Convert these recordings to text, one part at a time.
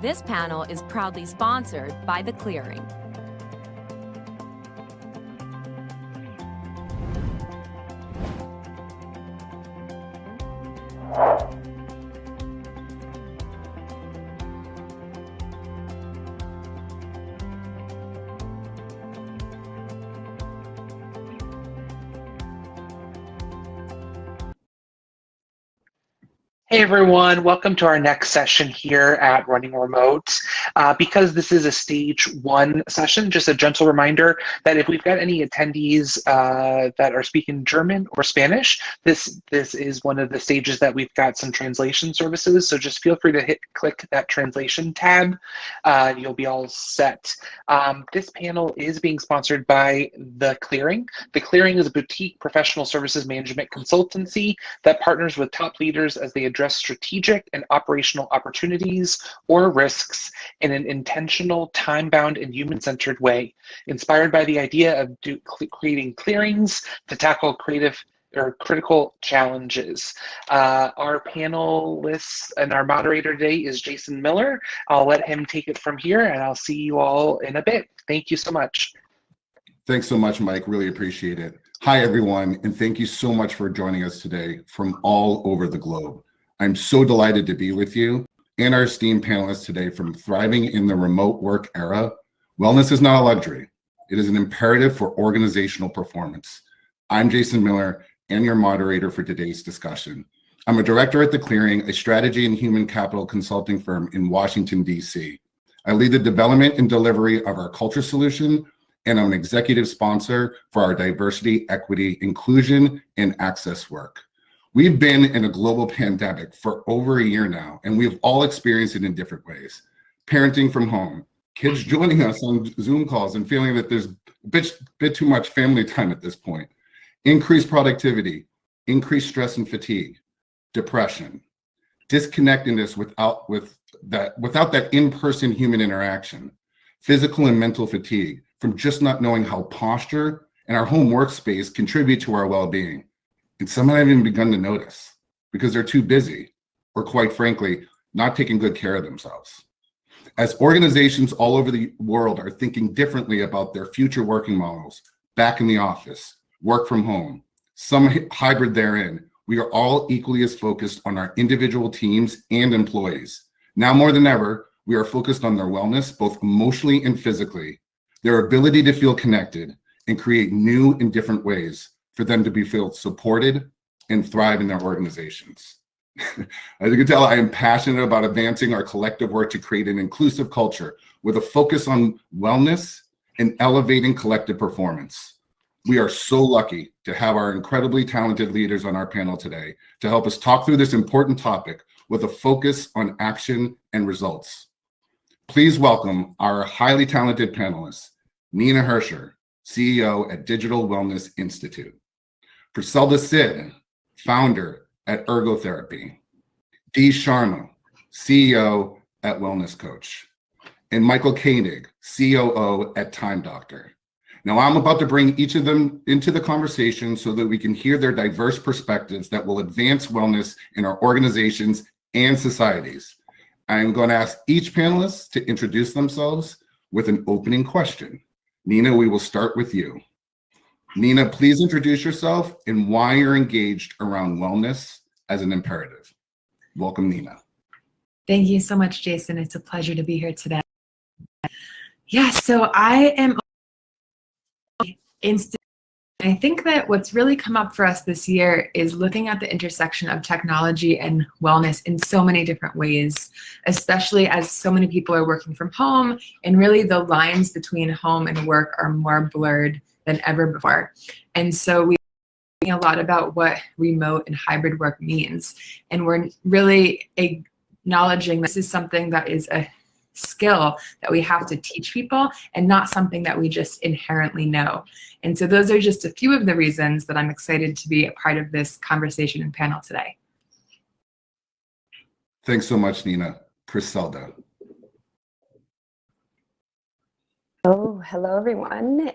This panel is proudly sponsored by The Clearing. Hey everyone, welcome to our next session here at Running Remote. Because this is a stage 1 session, just a gentle reminder that if we've got any attendees that are speaking German or Spanish, this is one of the stages that we've got some translation services, so just feel free to click that translation tab. You'll be all set. This panel is being sponsored by The Clearing. The Clearing is a boutique professional services management consultancy that partners with top leaders as they address strategic and operational opportunities or risks in an intentional, time-bound, and human-centered way, inspired by the idea of creating clearings to tackle creative or critical challenges. Our panelists and our moderator today is Jason Miller. I'll let him take it from here, and I'll see you all in a bit. Thank you so much. Thanks so much, Mike. Really appreciate it. Hi, everyone, and thank you so much for joining us today from all over the globe. I'm so delighted to be with you and our esteemed panelists today. From thriving in the remote work era, wellness is not a luxury. It is an imperative for organizational performance. I'm Jason Miller and your moderator for today's discussion. I'm a director at The Clearing, a strategy and human capital consulting firm in Washington, D.C. I lead the development and delivery of our culture solution, and I'm an executive sponsor for our diversity, equity, inclusion, and access work. We've been in a global pandemic for over a year now, and we've all experienced it in different ways. Parenting from home, kids joining us on Zoom calls and feeling that there's a bit too much family time at this point. Increased productivity, increased stress and fatigue, depression, disconnectedness without that in-person human interaction, physical and mental fatigue from just not knowing how posture and our home workspace contribute to our well-being. And some haven't even begun to notice because they're too busy or, quite frankly, not taking good care of themselves. As organizations all over the world are thinking differently about their future working models, back in the office, work from home, some hybrid therein, we are all equally as focused on our individual teams and employees. Now more than ever, we are focused on their wellness, both emotionally and physically, their ability to feel connected and create new and different ways for them to feel supported and thrive in their organizations. As you can tell, I am passionate about advancing our collective work to create an inclusive culture with a focus on wellness and elevating collective performance. We are so lucky to have our incredibly talented leaders on our panel today to help us talk through this important topic with a focus on action and results. Please welcome our highly talented panelists, Nina HERSHER, CEO at Digital Wellness Institute; PRICELDA Sid, founder at Ergotherapy; Dee Sharma, CEO at Wellness Coach; and Michael KOENIG, COO at Time Doctor. Now, I'm about to bring each of them into the conversation so that we can hear their diverse perspectives that will advance wellness in our organizations and societies. I'm going to ask each panelist to introduce themselves with an opening question. Nina, we will start with you. Nina, please introduce yourself and why you're engaged around wellness as an imperative. Welcome, Nina. Thank you so much, Jason. It's a pleasure to be here today. Yeah, so I am I think that what's really come up for us this year is looking at the intersection of technology and wellness in so many different ways, especially as so many people are working from home, and really the lines between home and work are more blurred than ever before. And so we're thinking a lot about what remote and hybrid work means. And we're really acknowledging this is something that is a skill that we have to teach people and not something that we just inherently know. And so those are just a few of the reasons that I'm excited to be a part of this conversation and panel today. Thanks so much, Nina. PRICELDA. Oh, hello everyone.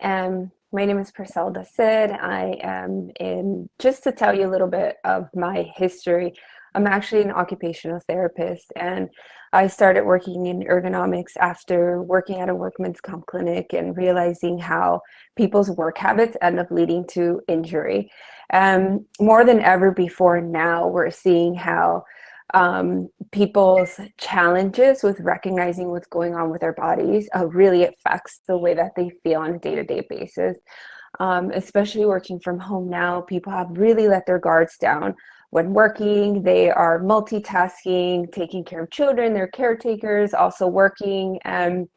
My name is PRICELDA Sid. I am just to tell you a little bit of my history. I'm actually an occupational therapist, and I started working in ergonomics after working at a workman's comp clinic and realizing how people's work habits end up leading to injury. More than ever before now, we're seeing how people's challenges with recognizing what's going on with their bodies really affects the way that they feel on a day-to-day basis. Especially working from home now, people have really let their guards down. When working, they are multitasking, taking care of children, they're caretakers, also working. And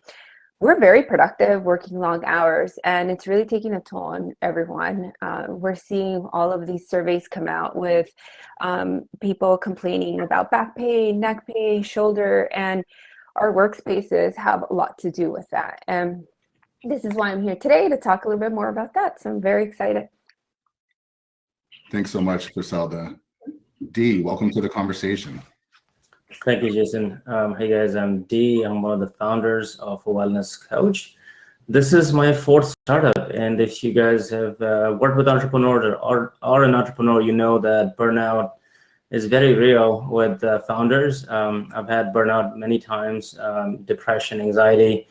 we're very productive working long hours, and it's really taking a toll on everyone. We're seeing all of these surveys come out with people complaining about back pain, neck pain, shoulder, and our workspaces have a lot to do with that. And this is why I'm here today, to talk a little bit more about that. So I'm very excited. Thanks so much, PRICELDA. Dee, welcome to the conversation. Thank you, Jason. Hey guys, I'm Dee. I'm one of the founders of a wellness coach. This is my 4th startup, and if you guys have worked with entrepreneurs or are an entrepreneur, you know that burnout is very real with founders. I've had burnout many times, depression, anxiety,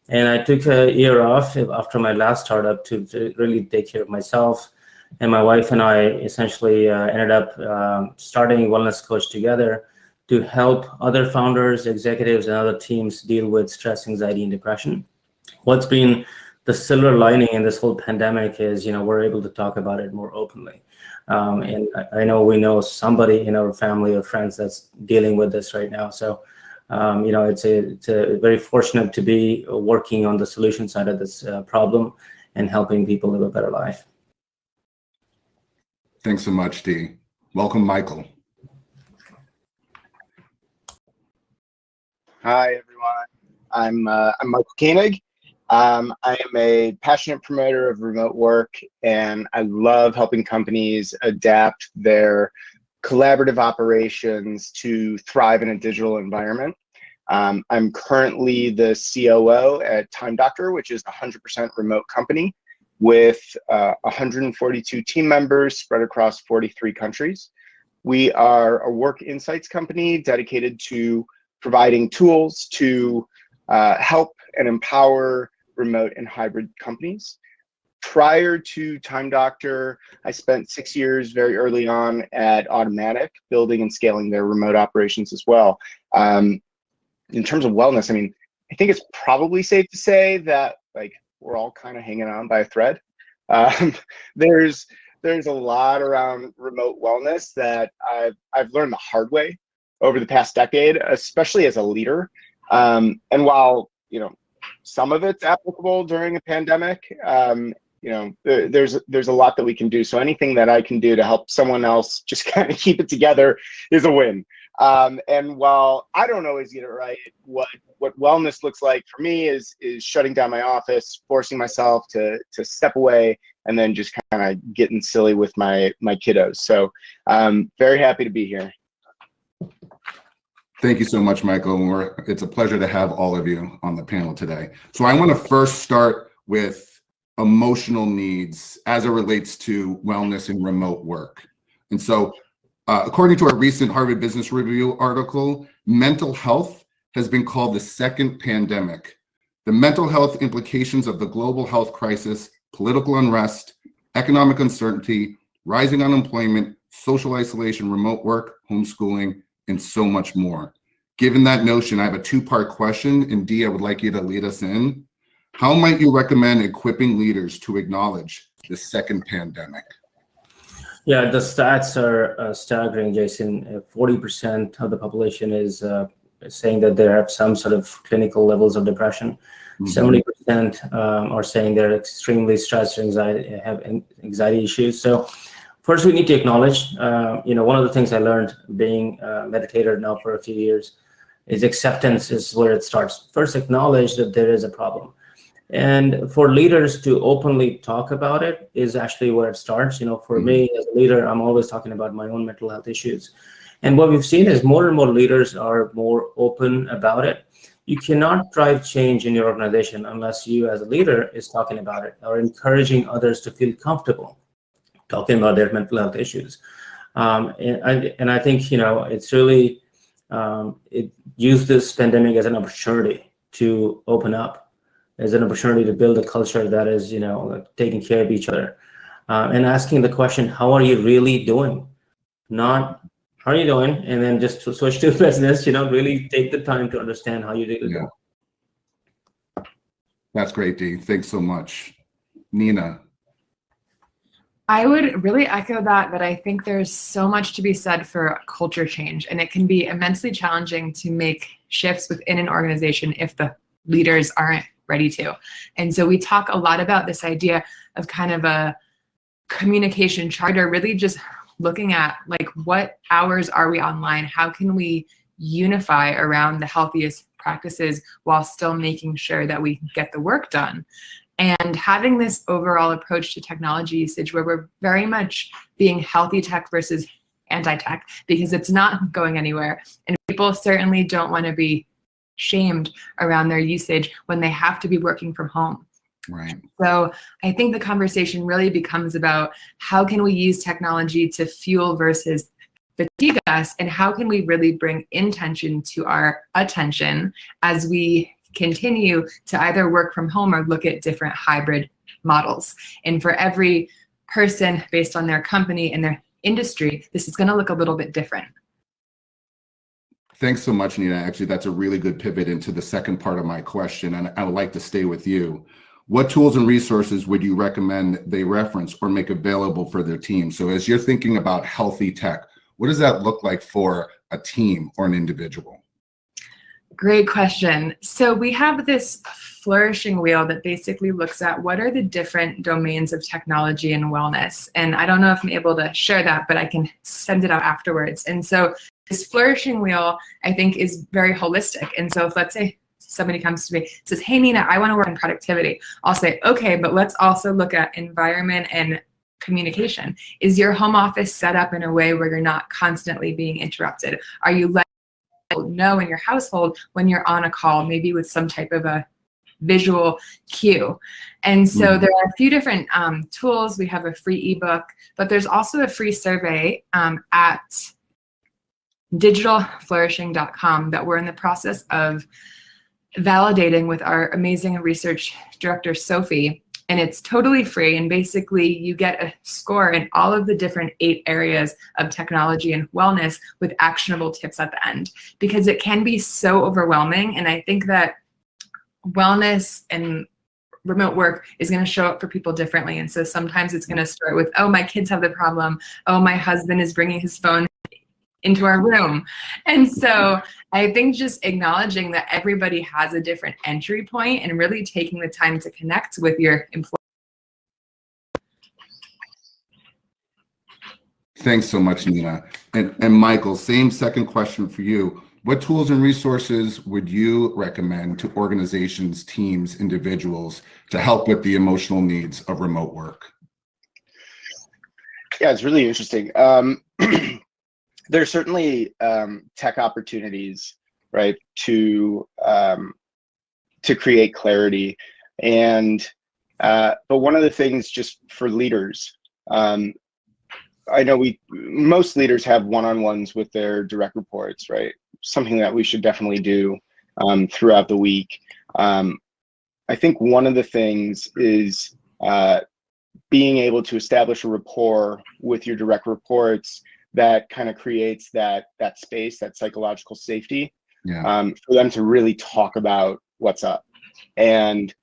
and I took a year off after my last startup to really take care of myself. And my wife and I essentially ended up starting Wellness Coach together to help other founders, executives, and other teams deal with stress, anxiety, and depression. What's been the silver lining in this whole pandemic is, we're able to talk about it more openly. And I know we know somebody in our family or friends that's dealing with this right now. So, it's a very fortunate to be working on the solution side of this problem and helping people live a better life. Thanks so much, Dee. Welcome, Michael. Hi, everyone. I'm Michael KOENIG. I am a passionate promoter of remote work, and I love helping companies adapt their collaborative operations to thrive in a digital environment. I'm currently the COO at Time Doctor, which is a 100% remote company with 142 team members spread across 43 countries. We are a work insights company dedicated to providing tools to help and empower remote and hybrid companies. Prior to Time Doctor, I spent 6 years very early on at Automatic, building and scaling their remote operations as well. In terms of wellness, I think it's probably safe to say that we're all kind of hanging on by a thread. There's a lot around remote wellness that I've learned the hard way over the past decade, especially as a leader. And while some of it's applicable during a pandemic, there's a lot that we can do. So anything that I can do to help someone else just kind of keep it together is a win. And while I don't always get it right, what wellness looks like for me is shutting down my office, forcing myself to step away, and then just kind of getting silly with my kiddos. So very happy to be here. Thank you so much, Michael. It's a pleasure to have all of you on the panel today. So I want to first start with emotional needs as it relates to wellness and remote work. And so according to a recent Harvard Business Review article, mental health has been called the second pandemic. The mental health implications of the global health crisis, political unrest, economic uncertainty, rising unemployment, social isolation, remote work, homeschooling, and so much more. Given that notion, I have a 2-part question, and Dee, I would like you to lead us in. How might you recommend equipping leaders to acknowledge the second pandemic? Yeah, the stats are staggering, Jason. 40% of the population is saying that they have some sort of clinical levels of depression. 70% are saying they're extremely stressed, have anxiety issues. So first, we need to acknowledge, one of the things I learned being a meditator now for a few years is acceptance is where it starts. First, acknowledge that there is a problem. And for leaders to openly talk about it is actually where it starts. For me as a leader, I'm always talking about my own mental health issues. And what we've seen is more and more leaders are more open about it. You cannot drive change in your organization unless you as a leader is talking about it or encouraging others to feel comfortable talking about their mental health issues. And I think, it's really, it used this pandemic as an opportunity to open up, as an opportunity to build a culture that is, taking care of each other, and asking the question, how are you really doing? Not, how are you doing? And then just to switch to business, really take the time to understand how you really do. That's great, Dee. Thanks so much. Nina. I would really echo that I think there's so much to be said for culture change, and it can be immensely challenging to make shifts within an organization if the leaders aren't ready to. And so we talk a lot about this idea of kind of a communication charter, really just looking at like, what hours are we online? How can we unify around the healthiest practices while still making sure that we get the work done? And having this overall approach to technology usage where we're very much being healthy tech versus anti-tech, because it's not going anywhere. And people certainly don't want to be shamed around their usage when they have to be working from home. Right. So I think the conversation really becomes about how can we use technology to fuel versus fatigue us, and how can we really bring intention to our attention as we continue to either work from home or look at different hybrid models. And for every person, based on their company and their industry, this is going to look a little bit different. Thanks so much, Nina. Actually, that's a really good pivot into the second part of my question, and I would like to stay with you. What tools and resources would you recommend they reference or make available for their team? So as you're thinking about healthy tech, what does that look like for a team or an individual? Great question. So we have this flourishing wheel that basically looks at what are the different domains of technology and wellness. And I don't know if I'm able to share that, but I can send it out afterwards. And so this flourishing wheel, I think, is very holistic. And so if, let's say, somebody comes to me and says, hey, Nina, I want to work on productivity. I'll say, okay, but let's also look at environment and communication. Is your home office set up in a way where you're not constantly being interrupted? Are you letting people know in your household when you're on a call, maybe with some type of a visual cue? And so there are a few different tools. We have a free ebook, but there's also a free survey at digitalflourishing.com that we're in the process of validating with our amazing research director, Sophie. And it's totally free. And basically you get a score in all of the different 8 areas of technology and wellness with actionable tips at the end, because it can be so overwhelming. And I think that wellness and remote work is going to show up for people differently. And so sometimes it's going to start with, oh, my kids have the problem. Oh, my husband is bringing his phone into our room. And so I think just acknowledging that everybody has a different entry point and really taking the time to connect with your employees. Thanks so much, Nina. And Michael, same second question for you. What tools and resources would you recommend to organizations, teams, individuals to help with the emotional needs of remote work? Yeah, it's really interesting. There's certainly tech opportunities, right, to create clarity, and but one of the things, just for leaders, I know most leaders have one-on-ones with their direct reports, right? Something that we should definitely do throughout the week. I think one of the things is being able to establish a rapport with your direct reports that kind of creates that space, that psychological safety, for them to really talk about what's up. And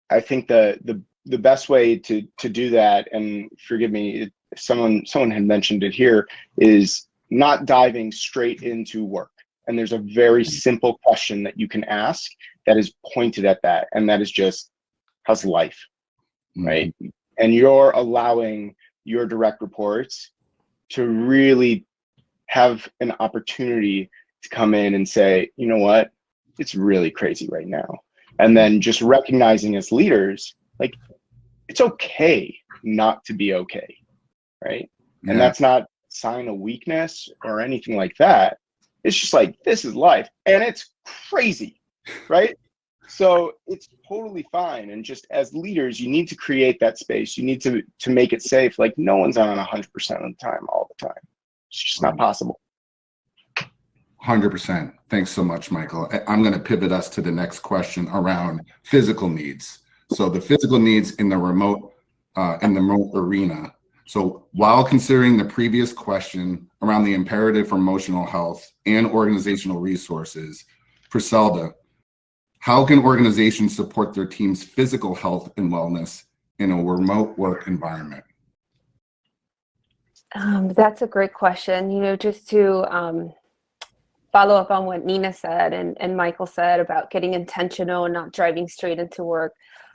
I think the best way to do that, and forgive me if someone had mentioned it here, is not diving straight into work. And there's a very simple question that you can ask that is pointed at that, and that is just, how's life, right? And you're allowing your direct reports to really have an opportunity to come in and say, you know what, it's really crazy right now. And then just recognizing as leaders, like, it's okay not to be okay, right? Yeah. And that's not a sign of weakness or anything like that. It's just like, this is life and it's crazy, right? So it's totally fine. And just as leaders, you need to create that space. You need to make it safe. Like, no one's on 100% of the time, all the time, It's just not possible. 100%. Thanks so much, Michael. I'm going to pivot us to the next question around physical needs. So the physical needs in the remote arena. So while considering the previous question around the imperative for emotional health and organizational resources, PRICELDA, how can organizations support their team's physical health and wellness in a remote work environment? That's a great question. You know, just to follow up on what Nina said and Michael said about getting intentional and not driving straight into work,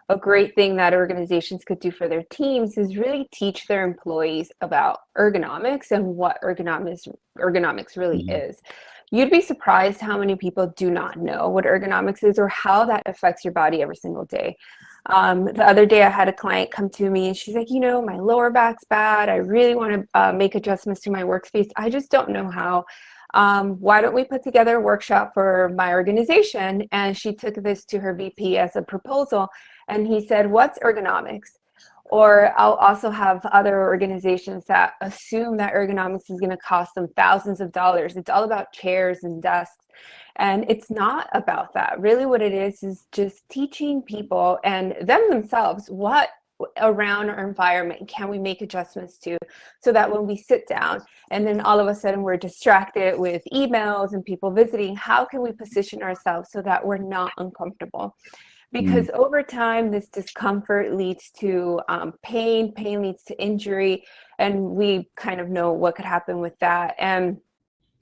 a great thing that organizations could do for their teams is really teach their employees about ergonomics and what ergonomics really is. You'd be surprised how many people do not know what ergonomics is or how that affects your body every single day. The other day I had a client come to me and she's like, you know, my lower back's bad. I really want to make adjustments to my workspace. I just don't know how. Why don't we put together a workshop for my organization? And she took this to her VP as a proposal. And he said, what's ergonomics? Or I'll also have other organizations that assume that ergonomics is going to cost them thousands of dollars. It's all about chairs and desks. And it's not about that. Really what it is just teaching people and them themselves what around our environment can we make adjustments to, so that when we sit down and then all of a sudden we're distracted with emails and people visiting, how can we position ourselves so that we're not uncomfortable? Because over time, this discomfort leads to pain leads to injury, and we kind of know what could happen with that. And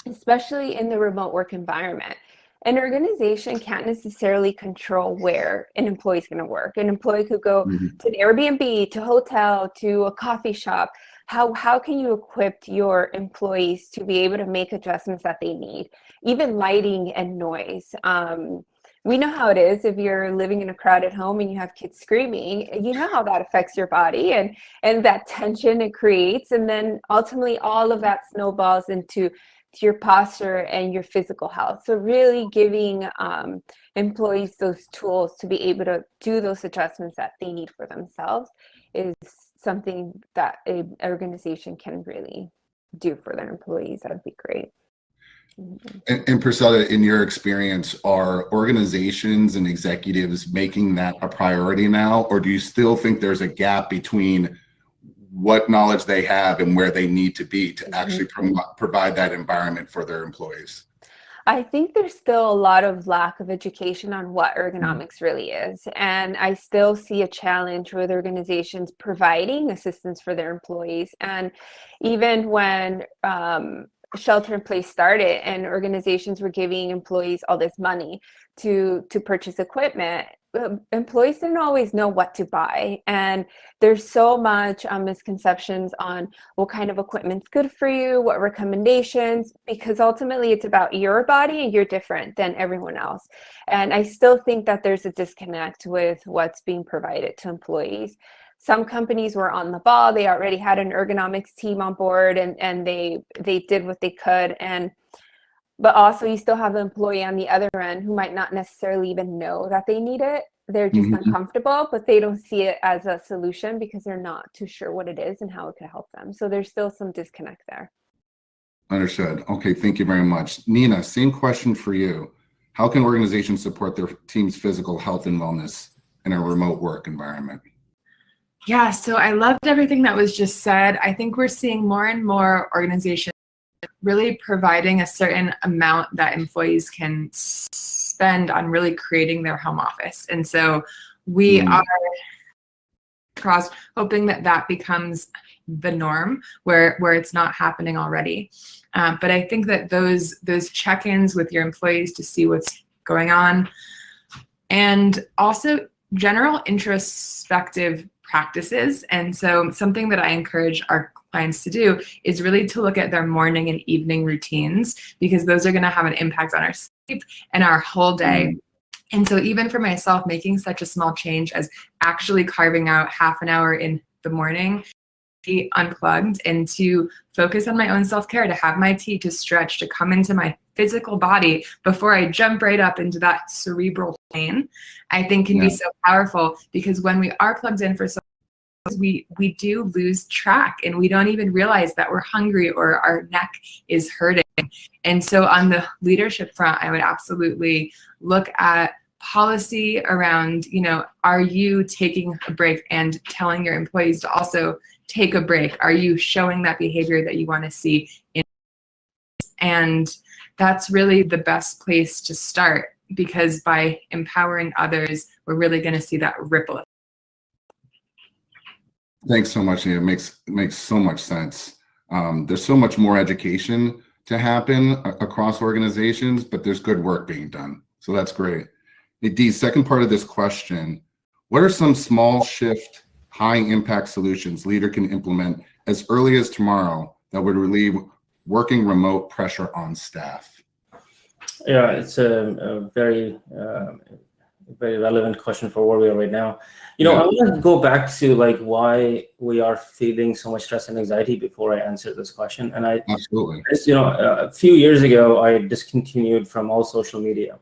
especially in the remote work environment, an organization can't necessarily control where an employee is going to work. An employee could go to an Airbnb, to a hotel, to a coffee shop. How can you equip your employees to be able to make adjustments that they need? Even lighting and noise. We know how it is if you're living in a crowded home and you have kids screaming, you know how that affects your body and that tension it creates. And then ultimately all of that snowballs into your posture and your physical health. So really giving employees those tools to be able to do those adjustments that they need for themselves is something that an organization can really do for their employees. That would be great. And PRICELDA, in your experience, are organizations and executives making that a priority now, or do you still think there's a gap between what knowledge they have and where they need to be to actually provide that environment for their employees? I think there's still a lot of lack of education on what ergonomics really is. And I still see a challenge with organizations providing assistance for their employees. And even when shelter in place started and organizations were giving employees all this money to purchase equipment, employees didn't always know what to buy. And there's so much misconceptions on what kind of equipment's good for you, what recommendations, because ultimately it's about your body and you're different than everyone else. And I still think that there's a disconnect with what's being provided to employees. Some companies were on the ball. They already had an ergonomics team on board and they did what they could. But also you still have the employee on the other end who might not necessarily even know that they need it. They're just uncomfortable, but they don't see it as a solution because they're not too sure what it is and how it could help them. So there's still some disconnect there. Understood. Okay, thank you very much. Nina, same question for you. How can organizations support their team's physical health and wellness in a remote work environment? Yeah, so I loved everything that was just said. I think we're seeing more and more organizations really providing a certain amount that employees can spend on really creating their home office. And so we are hoping that that becomes the norm where it's not happening already. But I think that those check-ins with your employees to see what's going on, and also general introspective practices. And so something that I encourage our clients to do is really to look at their morning and evening routines, because those are going to have an impact on our sleep and our whole day. And so even for myself, making such a small change as actually carving out half an hour in the morning, be unplugged, and to focus on my own self-care, to have my tea, to stretch, to come into my physical body before I jump right up into that cerebral plane, I think can be so powerful, because when we are plugged in for so we do lose track and we don't even realize that we're hungry or our neck is hurting. And so on the leadership front, I would absolutely look at policy around, you know, are you taking a break and telling your employees to also take a break? Are you showing that behavior that you want to see? And that's really the best place to start, because by empowering others, we're really going to see that ripple effect. Thanks so much, Nia. It makes so much sense. There's so much more education to happen across organizations, but there's good work being done. So that's great. Hey, Dee, second part of this question, what are some small shift, high impact solutions leader can implement as early as tomorrow that would relieve working remote pressure on staff? Yeah, it's a very relevant question for where we are right now. You know, I want to go back to like why we are feeling so much stress and anxiety before I answer this question. And Absolutely. You know, a few years ago, I discontinued from all social media,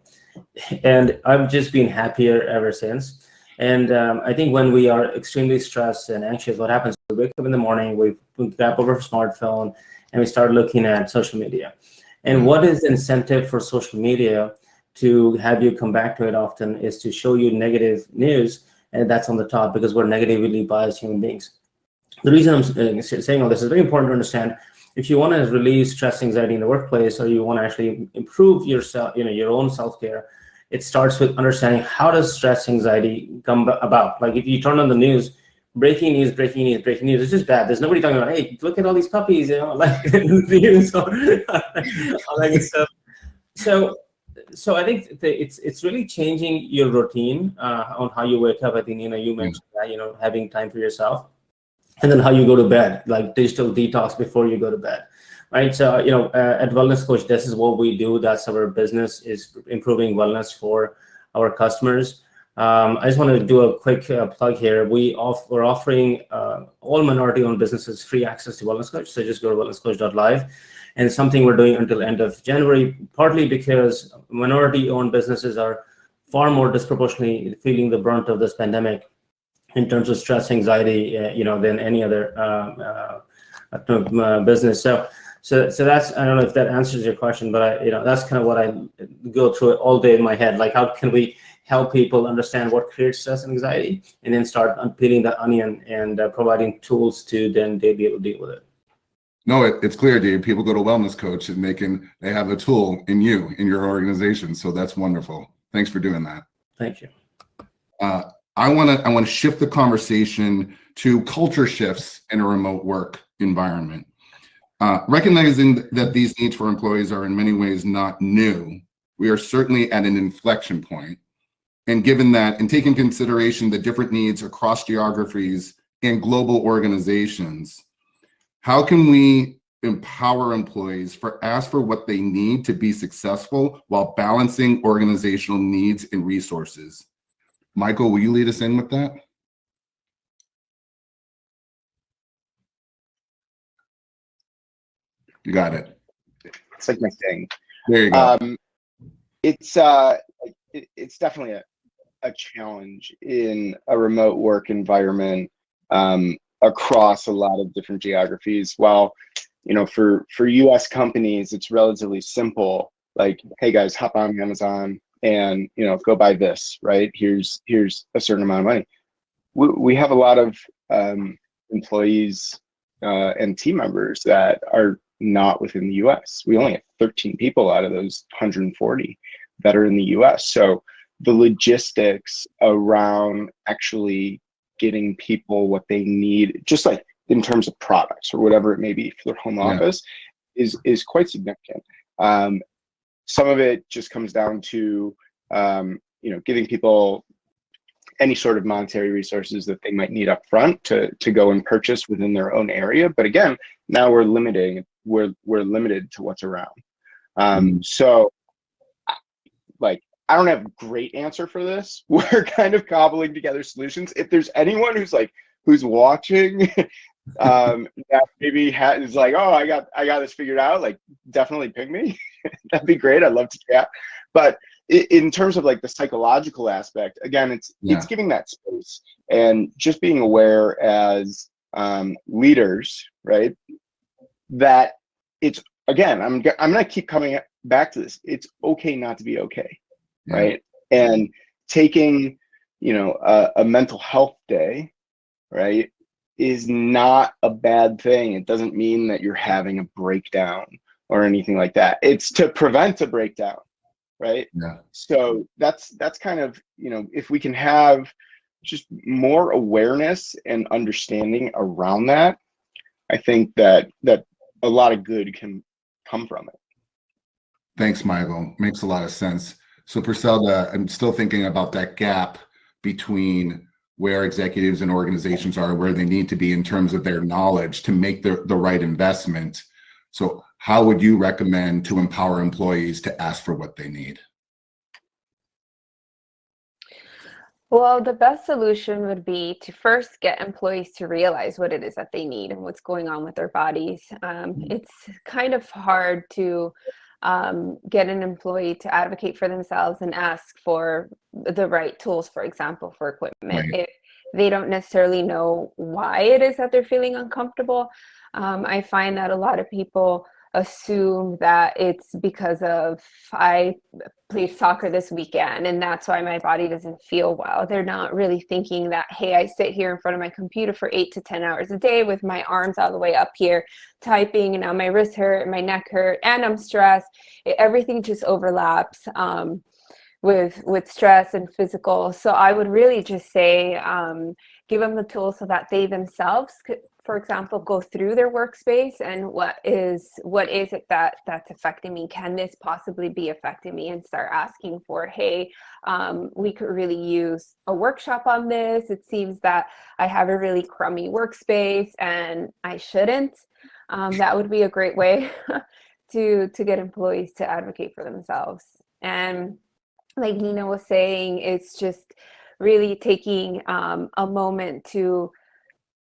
and I've just been happier ever since. And I think when we are extremely stressed and anxious, what happens? We wake up in the morning, we grab over our smartphone, and we start looking at social media. And what is the incentive for social media to have you come back to it often is to show you negative news, and that's on the top, because we're negatively biased human beings. The reason I'm saying all this is very important to understand. If you want to relieve stress, anxiety in the workplace, or you want to actually improve yourself, you know, your own self-care, it starts with understanding how does stress, anxiety come about. Like if you turn on the news, breaking news, it's just bad. There's nobody talking about, hey, look at all these puppies, you know, like the news or all that good stuff. So I think it's really changing your routine on how you wake up. I think, you know, you mentioned that, you know, having time for yourself, and then how you go to bed, like digital detox before you go to bed, right? So, you know, at Wellness Coach, this is what we do. That's our business, is improving wellness for our customers. I just want to do a quick plug here. We're offering all minority-owned businesses free access to Wellness Coach. So just go to wellnesscoach.live. And it's something we're doing until end of January, partly because minority-owned businesses are far more disproportionately feeling the brunt of this pandemic in terms of stress, anxiety, you know, than any other business. So that's, I don't know if that answers your question, but you know, that's kind of what I go through all day in my head. Like, how can we help people understand what creates stress and anxiety, and then start peeling the onion and providing tools to then they be able to deal with it. No, it's clear, Dave. People go to Wellness Coach and they have a tool in you, in your organization. So that's wonderful. Thanks for doing that. Thank you. I want to shift the conversation to culture shifts in a remote work environment. Recognizing that these needs for employees are in many ways not new, we are certainly at an inflection point. And given that, and taking consideration the different needs across geographies and global organizations, how can we empower employees ask for what they need to be successful while balancing organizational needs and resources? Michael, will you lead us in with that? You got it. It's like my thing. There you go. It's definitely a challenge in a remote work environment across a lot of different geographies. While, you know, for US companies, it's relatively simple. Like, hey guys, hop on Amazon and, you know, go buy this, right? Here's a certain amount of money. We have a lot of employees and team members that are not within the US. We only have 13 people out of those 140 that are in the US. So the logistics around actually getting people what they need, just like in terms of products or whatever it may be for their home office, is quite significant. Some of it just comes down to you know, giving people any sort of monetary resources that they might need up front to go and purchase within their own area. But again, now we're limited to what's around. So like, I don't have a great answer for this. We're kind of cobbling together solutions. If there's anyone who's watching that maybe is like, oh, I got this figured out, like, definitely ping me. That'd be great. I'd love to chat. But in terms of like the psychological aspect, again, it's giving that space. And just being aware as leaders, right, that it's, again, I'm gonna keep coming back to this. It's okay not to be okay, right? And taking, you know, a mental health day, right, is not a bad thing. It doesn't mean that you're having a breakdown or anything like that. It's to prevent a breakdown, right? Yeah. So that's kind of, you know, if we can have just more awareness and understanding around that, I think that a lot of good can come from it. Thanks, Michael. Makes a lot of sense. So PRICELDA, I'm still thinking about that gap between where executives and organizations are, where they need to be in terms of their knowledge to make the right investment. So how would you recommend to empower employees to ask for what they need? Well, the best solution would be to first get employees to realize what it is that they need and what's going on with their bodies. It's kind of hard to get an employee to advocate for themselves and ask for the right tools, for example, for equipment. Right. If they don't necessarily know why it is that they're feeling uncomfortable, I find that a lot of people assume that it's because of I played soccer this weekend and that's why my body doesn't feel well. They're not really thinking that, hey, I sit here in front of my computer for 8 to 10 hours a day with my arms all the way up here typing, and now my wrists hurt, my neck hurt, and I'm stressed. Everything just overlaps with stress and physical. So I would really just say give them the tools so that they themselves could, for example, go through their workspace and what is it that's affecting me? Can this possibly be affecting me? And start asking for, hey, we could really use a workshop on this. It seems that I have a really crummy workspace and I shouldn't. That would be a great way to get employees to advocate for themselves. And like Nina was saying, it's just really taking a moment to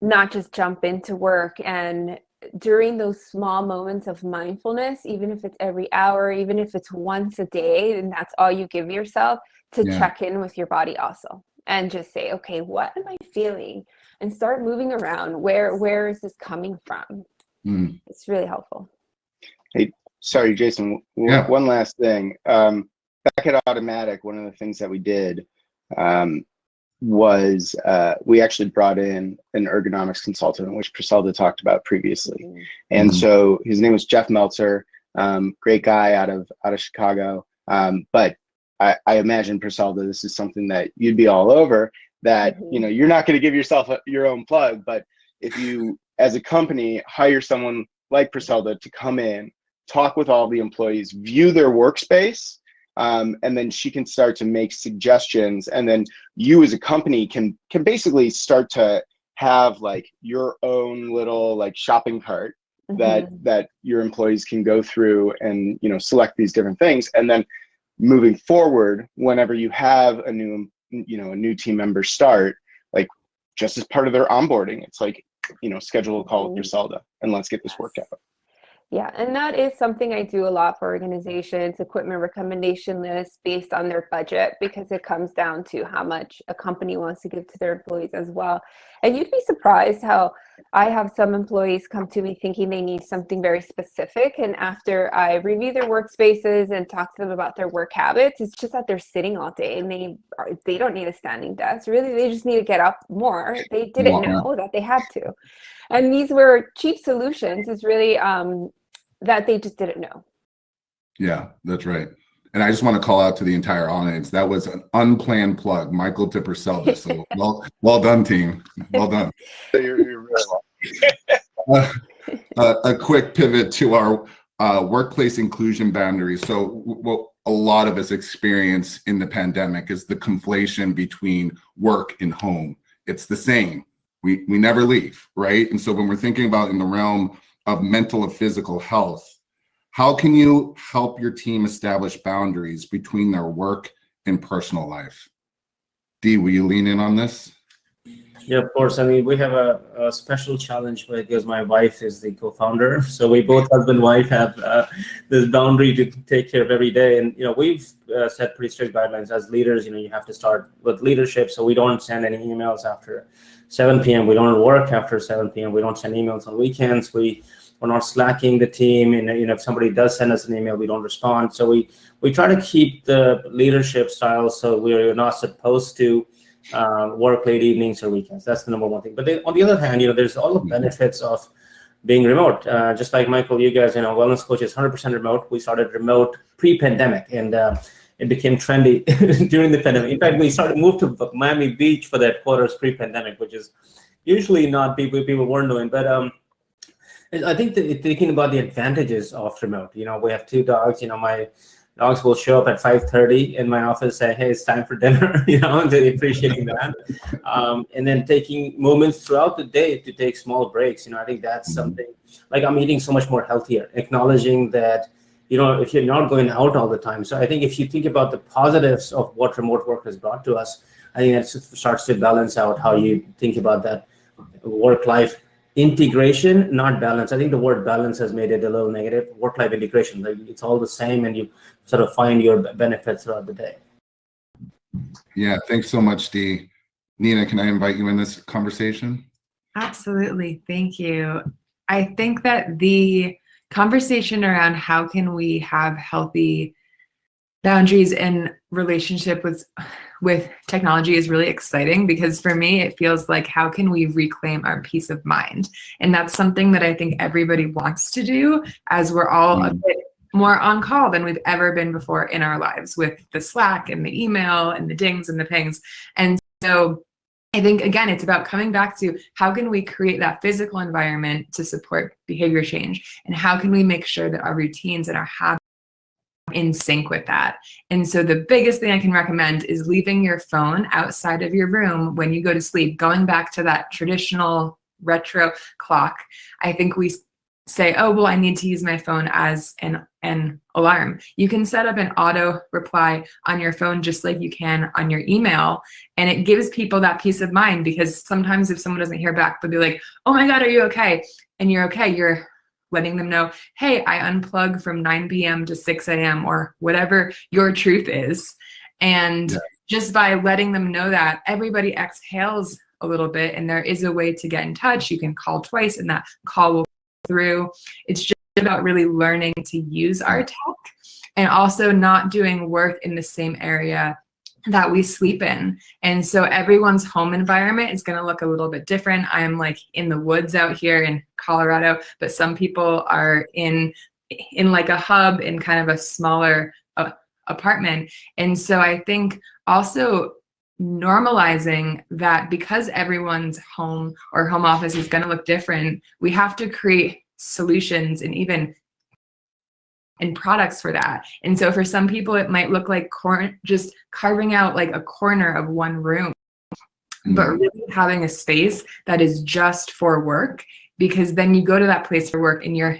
not just jump into work, and during those small moments of mindfulness, even if it's every hour, even if it's once a day, and that's all you give yourself, to check in with your body also and just say, okay, what am I feeling? And start moving around. Where is this coming from? It's really helpful. Hey, sorry, Jason, one last thing. Back at Automatic, one of the things that we did was we actually brought in an ergonomics consultant, which PRICELDA talked about previously. And so his name was Jeff Meltzer, great guy out of Chicago. But I imagine, PRICELDA, this is something that you'd be all over, that you know, you're not going to give yourself your own plug, but if you as a company hire someone like PRICELDA to come in, talk with all the employees, view their workspace, and then she can start to make suggestions, and then you as a company can basically start to have like your own little like shopping cart that your employees can go through and, you know, select these different things. And then moving forward, whenever you have a new team member start, like just as part of their onboarding, it's like, you know, schedule a call with PRICELDA and let's get this worked out. Yeah, and that is something I do a lot for organizations, equipment recommendation lists based on their budget, because it comes down to how much a company wants to give to their employees as well. And you'd be surprised how I have some employees come to me thinking they need something very specific, and after I review their workspaces and talk to them about their work habits, it's just that they're sitting all day and they don't need a standing desk. Really, they just need to get up more. They didn't know that they had to. And these were cheap solutions. It's really that they just didn't know. Yeah, that's right. And I just want to call out to the entire audience. That was an unplanned plug, Michael to PRICELDA. So well done, team. Well done. You're really welcome. A quick pivot to our workplace inclusion boundaries. So what a lot of us experience in the pandemic is the conflation between work and home. It's the same. We never leave, right? And so when we're thinking about in the realm of mental and physical health, how can you help your team establish boundaries between their work and personal life? Dee, will you lean in on this? Yeah, of course. I mean, we have a special challenge because my wife is the co-founder. So we both, husband and wife, have this boundary to take care of every day. And, we've set pretty strict guidelines as leaders. You have to start with leadership. So we don't send any emails after 7 p.m. We don't work after 7 p.m. We don't send emails on weekends. We're not slacking the team. And, if somebody does send us an email, we don't respond. So we try to keep the leadership style. So we're not supposed to work late evenings or weekends. That's the number one thing. But then, on the other hand, there's all the benefits of being remote. Just like Michael, you guys, wellness coach is 100% remote. We started remote pre-pandemic, and it became trendy during the pandemic. In fact, we moved to Miami Beach for that quarters pre-pandemic, which is usually not people weren't doing. But I think that thinking about the advantages of remote. We have 2 dogs. My dogs will show up at 5:30 in my office, say, "Hey, it's time for dinner." They're appreciating that, and then taking moments throughout the day to take small breaks. I think that's something. Like, I'm eating so much more healthier, acknowledging that if you're not going out all the time. So I think if you think about the positives of what remote work has brought to us, I think that starts to balance out how you think about that work-life integration, not balance. I think the word balance has made it a little negative. Work-life integration, like it's all the same, and you sort of find your benefits throughout the day. Yeah, thanks so much, Dee. Nina, can I invite you in this conversation? Absolutely. Thank you. I think that the conversation around how can we have healthy boundaries in relationship with technology is really exciting, because for me, it feels like, how can we reclaim our peace of mind? And that's something that I think everybody wants to do, as we're all a bit more on call than we've ever been before in our lives, with the Slack and the email and the dings and the pings. And so I think, again, it's about coming back to how can we create that physical environment to support behavior change, and how can we make sure that our routines and our habits in sync with that. And so the biggest thing I can recommend is leaving your phone outside of your room when you go to sleep, going back to that traditional retro clock. I think we say, oh, well, I need to use my phone as an alarm. You can set up an auto reply on your phone just like you can on your email. And it gives people that peace of mind, because sometimes if someone doesn't hear back, they'll be like, oh my God, are you okay? And you're okay. You're letting them know, hey, I unplug from 9 p.m. to 6 a.m. or whatever your truth is. And just by letting them know that, everybody exhales a little bit, and there is a way to get in touch. You can call twice and that call will go through. It's just about really learning to use our tech, and also not doing work in the same area that we sleep in. And so everyone's home environment is going to look a little bit different. I'm like in the woods out here in Colorado, but some people are in like a hub in kind of a smaller apartment. And so I think also normalizing that, because everyone's home or home office is going to look different, we have to create solutions and even products for that. And so for some people, it might look like just carving out like a corner of one room, but really having a space that is just for work, because then you go to that place for work and you're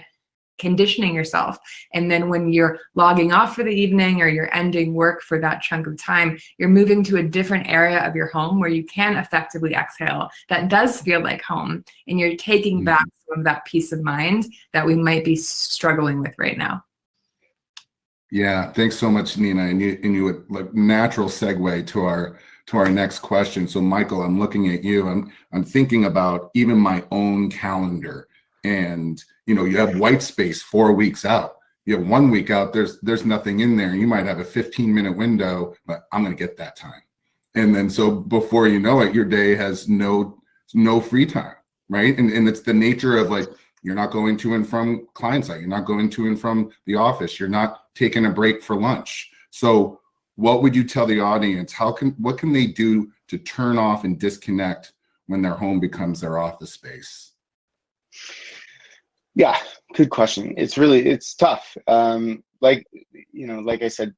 conditioning yourself. And then when you're logging off for the evening, or you're ending work for that chunk of time, you're moving to a different area of your home where you can effectively exhale. That does feel like home, and you're taking back some of that peace of mind that we might be struggling with right now. Yeah, thanks so much, Nina. And you like natural segue to our next question. So, Michael, I'm looking at you. I'm thinking about even my own calendar, and you have white space 4 weeks out. You have 1 week out. There's nothing in there. You might have a 15-minute window, but I'm going to get that time. And then so before you know it, your day has no free time, right? And it's the nature of, like, you're not going to and from client site. You're not going to and from the office. You're not taking a break for lunch. So what would you tell the audience? What can they do to turn off and disconnect when their home becomes their office space? Yeah, good question. It's tough. Like I said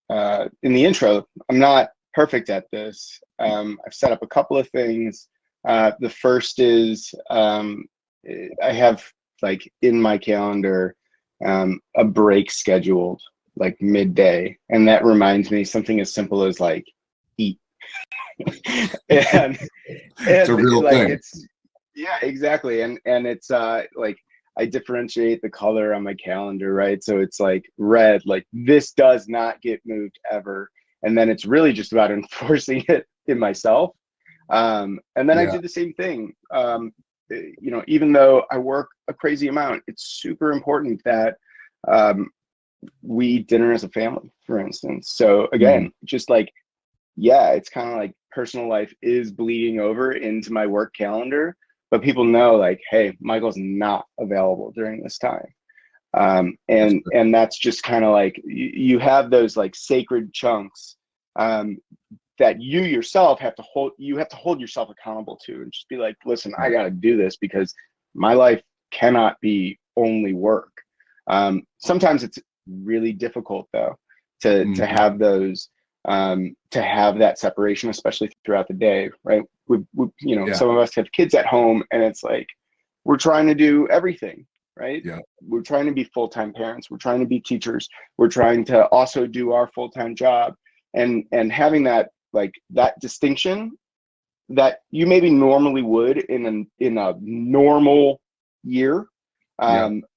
in the intro, I'm not perfect at this. I've set up a couple of things. The first is I have, like, in my calendar a break scheduled like midday, and that reminds me something as simple as like eat. And It's a real like, thing. it's, yeah, exactly. And it's like, I differentiate the color on my calendar, right? So it's like red, like this does not get moved ever. And then it's really just about enforcing it in myself. And then I Yeah. do the same thing. You know, even though I work a crazy amount, it's super important that we eat dinner as a family, for instance. So again, just like, yeah, it's kind of like personal life is bleeding over into my work calendar, but people know like, hey, Michael's not available during this time. And that's just kind of like, you have those like sacred chunks that you yourself have to hold, you have to hold yourself accountable to, and just be like, listen, I got to do this because my life cannot be only work. Sometimes it's really difficult though, to have those, to have that separation, especially throughout the day, right? We you know, some of us have kids at home, and it's like, we're trying to do everything, right? Yeah. We're trying to be full-time parents. We're trying to be teachers. We're trying to also do our full-time job, and having that, like that distinction that you maybe normally would in a normal year,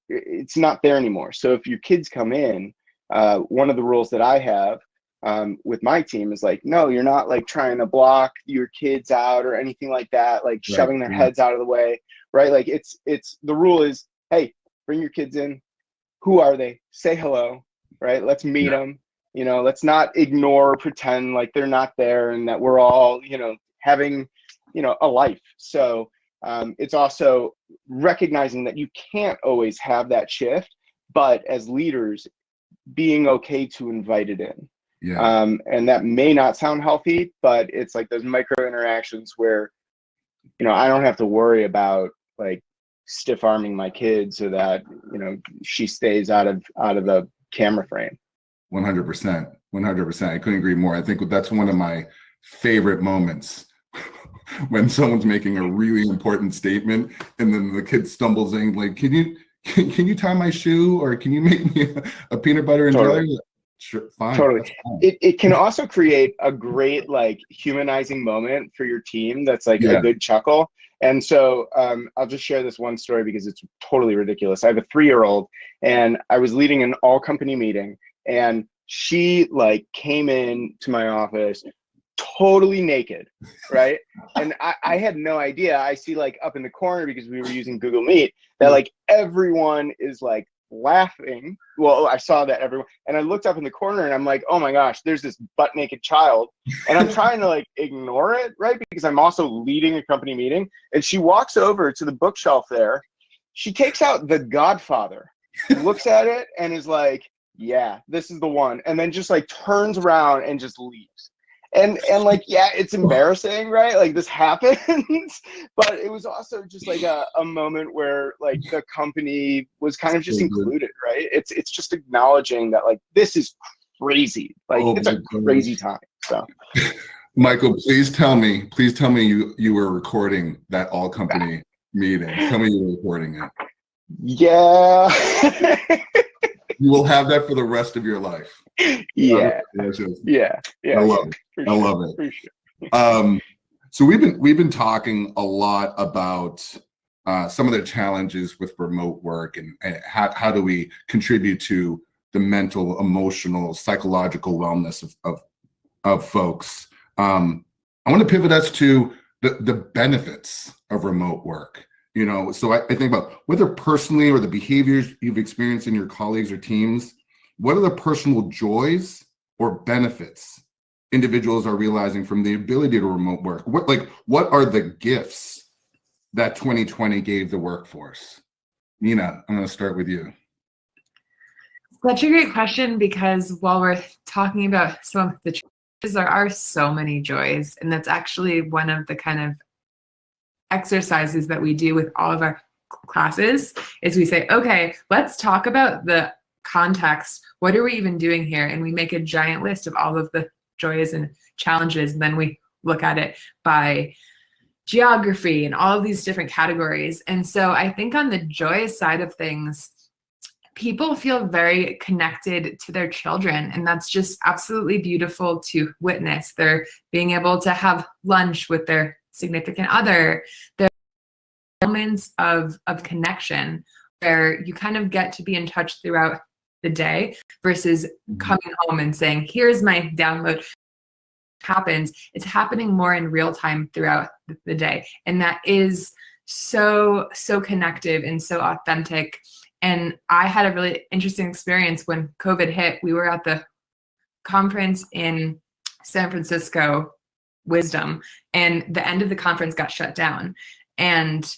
it's not there anymore. So if your kids come in, one of the rules that I have with my team is like, no, you're not like trying to block your kids out or anything like that, like shoving their heads out of the way, right? Like it's the rule is, hey, bring your kids in. Who are they? Say hello, right? Let's meet them. You know, let's not ignore or pretend like they're not there and that we're all, you know, having, you know, a life. So it's also recognizing that you can't always have that shift, but as leaders, being okay to invite it in. And that may not sound healthy, but it's like those micro interactions where, you know, I don't have to worry about like stiff arming my kid so that, you know, she stays out of the camera frame. 100%. 100%. I couldn't agree more. I think that's one of my favorite moments when someone's making a really important statement and then the kid stumbles in like, can you tie my shoe, or can you make me a peanut butter and jelly? Sure, fine. Totally. It can also create a great like humanizing moment for your team that's like a good chuckle. And so I'll just share this one story because it's totally ridiculous. I have a 3-year-old, and I was leading an all company meeting, and she like came in to my office totally naked, right? And I had no idea. I see like up in the corner, because we were using Google Meet, that like everyone is like laughing. Well, I saw that everyone, and I looked up in the corner and I'm like, oh my gosh, there's this butt naked child, and I'm trying to like ignore it, right? Because I'm also leading a company meeting. And she walks over to the bookshelf there. She takes out The Godfather, looks at it, and is like, yeah, this is the one. And then just like turns around and just leaves. And like, yeah, it's embarrassing, right? Like this happens, but it was also just like a moment where like the company was kind of just included, right? It's just acknowledging that like, this is crazy. Like it's a crazy time. So Michael, please tell me you were recording that all company meeting. Tell me you were recording it. Yeah. You will have that for the rest of your life. Yeah. Yeah. I love it. I love it. For sure. So we've been talking a lot about some of the challenges with remote work, and how do we contribute to the mental, emotional, psychological wellness of folks. I want to pivot us to the benefits of remote work. You know, so I think about whether personally or the behaviors you've experienced in your colleagues or teams, what are the personal joys or benefits individuals are realizing from the ability to remote work? What are the gifts that 2020 gave the workforce? Nina, I'm going to start with you. Such a great question, because while we're talking about some of the challenges, there are so many joys, and that's actually one of the kind of exercises that we do with all of our classes is we say, okay, let's talk about the context. What are we even doing here? And we make a giant list of all of the joys and challenges, and then we look at it by geography and all of these different categories. And so I think on the joyous side of things, people feel very connected to their children, and that's just absolutely beautiful to witness. They're being able to have lunch with their significant other. There are moments of connection where you kind of get to be in touch throughout the day versus coming home and saying, here's my download. Happens, it's happening more in real time throughout the day. And that is so connective and so authentic. And I had a really interesting experience when COVID hit. We were at the conference in San Francisco, Wisdom, and the end of the conference got shut down. And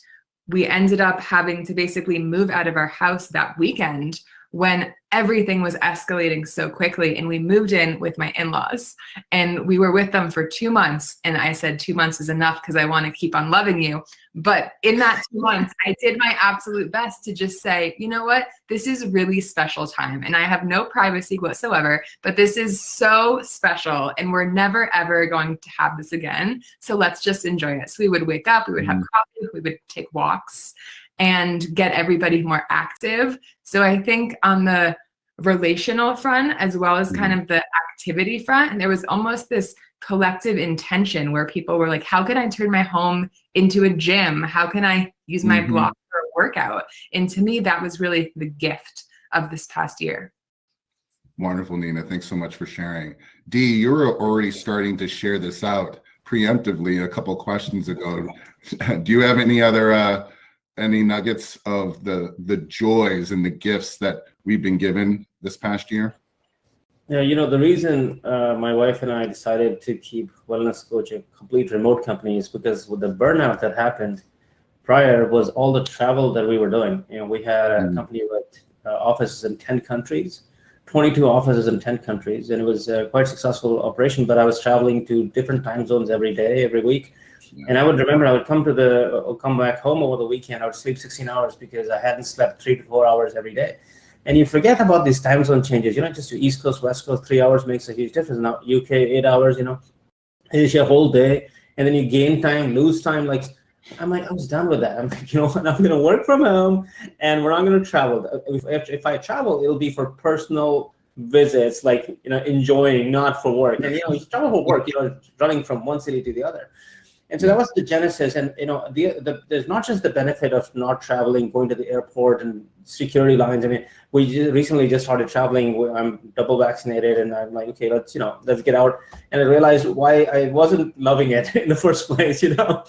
we ended up having to basically move out of our house that weekend when everything was escalating so quickly. And we moved in with my in-laws, and we were with them for 2 months. And I said 2 months is enough because I want to keep on loving you. But in that 2 months, I did my absolute best to just say, you know what, this is really special time. And I have no privacy whatsoever, but this is so special. And we're never, ever going to have this again. So let's just enjoy it. So we would wake up, we would have coffee, we would take walks and get everybody more active. So I think on the relational front, as well as kind of the activity front, and there was almost this collective intention where people were like, how can I turn my home into a gym? How can I use my block for a workout? And to me, that was really the gift of this past year. Wonderful, Nina. Thanks so much for sharing. Dee, you were already starting to share this out preemptively a couple questions ago. Do you have any other any nuggets of the joys and the gifts that we've been given this past year? Yeah, you know, the reason my wife and I decided to keep Wellness Coach a complete remote company is because with the burnout that happened prior was all the travel that we were doing. You know, we had a company with offices in 10 countries, 22 offices in 10 countries, and it was a quite successful operation, but I was traveling to different time zones every day, every week. And I would remember I would come back home over the weekend. I would sleep 16 hours because I hadn't slept 3 to 4 hours every day. And you forget about these time zone changes. You know, just your East Coast, West Coast, 3 hours makes a huge difference. Now UK 8 hours, you know, it's your whole day, and then you gain time, lose time. Like I'm like, I was done with that. I'm like, you know what, I'm gonna work from home, and we're not gonna travel. If I travel, it'll be for personal visits, like, you know, enjoying, not for work. And you know, you travel for work, you know, running from one city to the other. And so that was the genesis. And you know, there's not just the benefit of not traveling, going to the airport and security lines. I mean, we recently just started traveling. I'm double vaccinated, and I'm like, okay, let's get out. And I realized why I wasn't loving it in the first place, you know.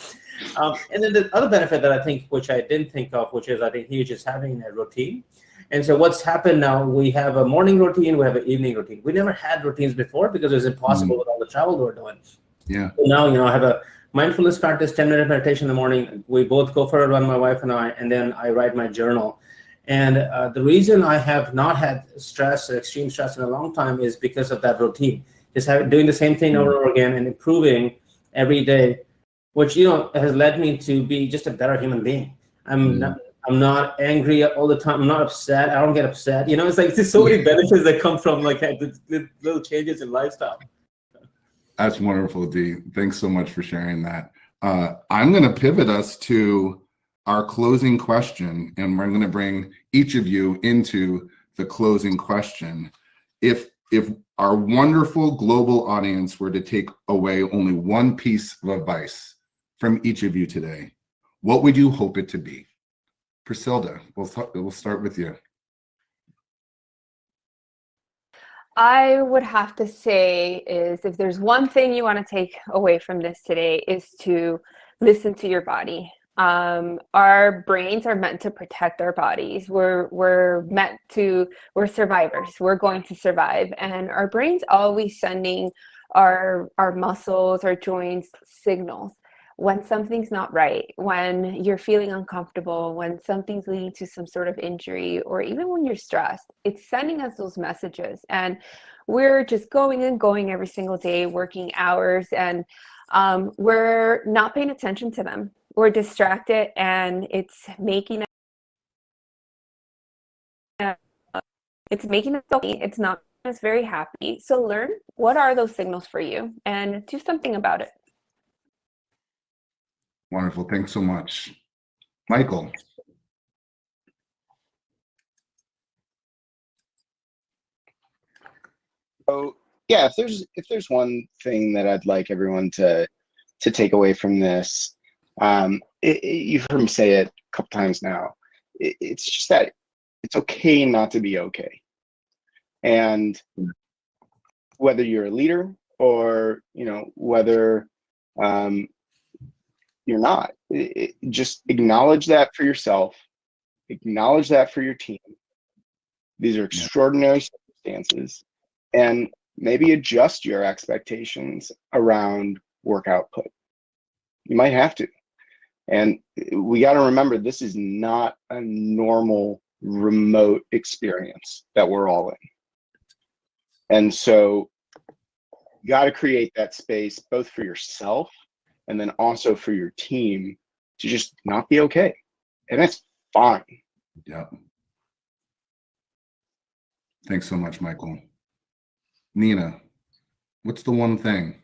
And then the other benefit that I think, which I didn't think of, which is I think huge, is having a routine. And so what's happened now, we have a morning routine, we have an evening routine. We never had routines before because it was impossible with all the travel we were doing. Yeah. So now, you know, I have a mindfulness practice, 10-minute meditation in the morning. We both go for a run, my wife and I, and then I write my journal. And the reason I have not had stress, extreme stress in a long time, is because of that routine. Just doing the same thing over and over again and improving every day, which, you know, has led me to be just a better human being. I'm not angry all the time. I'm not upset. I don't get upset. You know, it's like there's so many benefits that come from like the little changes in lifestyle. That's wonderful, Dee. Thanks so much for sharing that. I'm going to pivot us to our closing question, and we're going to bring each of you into the closing question. If our wonderful global audience were to take away only one piece of advice from each of you today, what would you hope it to be? PRICELDA, we'll start with you. I would have to say is, if there's one thing you want to take away from this today, is to listen to your body. Our brains are meant to protect our bodies. We're survivors. We're going to survive. And our brain's always sending our muscles, our joints signals when something's not right, when you're feeling uncomfortable, when something's leading to some sort of injury, or even when you're stressed. It's sending us those messages, and we're just going and going every single day, working hours, and we're not paying attention to them. We're distracted, and it's making us it's not us very happy. So learn what are those signals for you and do something about it. Wonderful. Thanks so much. Michael. So yeah, if there's one thing that I'd like everyone to to take away from this. You've heard me say it a couple times now. It's just that it's okay not to be okay. And whether you're a leader or, whether you're not, just acknowledge that for yourself, acknowledge that for your team. These are extraordinary circumstances, and maybe adjust your expectations around work output. You might have to. And we got to remember, this is not a normal remote experience that we're all in. And so you got to create that space both for yourself and then also for your team to just not be okay. And that's fine. Yeah. Thanks so much, Michael. Nina, what's the one thing?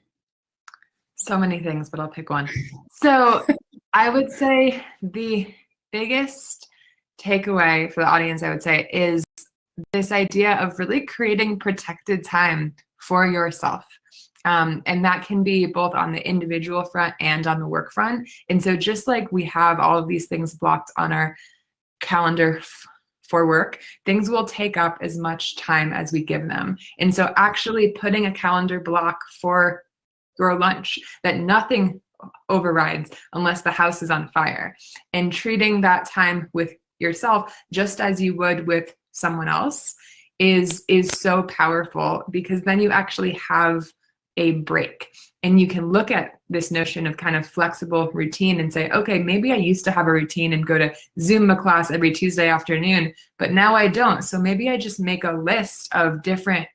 So many things, but I'll pick one. So I would say the biggest takeaway for the audience, I would say, is this idea of really creating protected time for yourself. And that can be both on the individual front and on the work front. And so just like we have all of these things blocked on our calendar for work, things will take up as much time as we give them. And so actually putting a calendar block for your lunch that nothing overrides unless the house is on fire, and treating that time with yourself just as you would with someone else is so powerful, because then you actually have a break and you can look at this notion of kind of flexible routine and say, okay, maybe I used to have a routine and go to Zumba class every Tuesday afternoon, but now I don't. So maybe I just make a list of different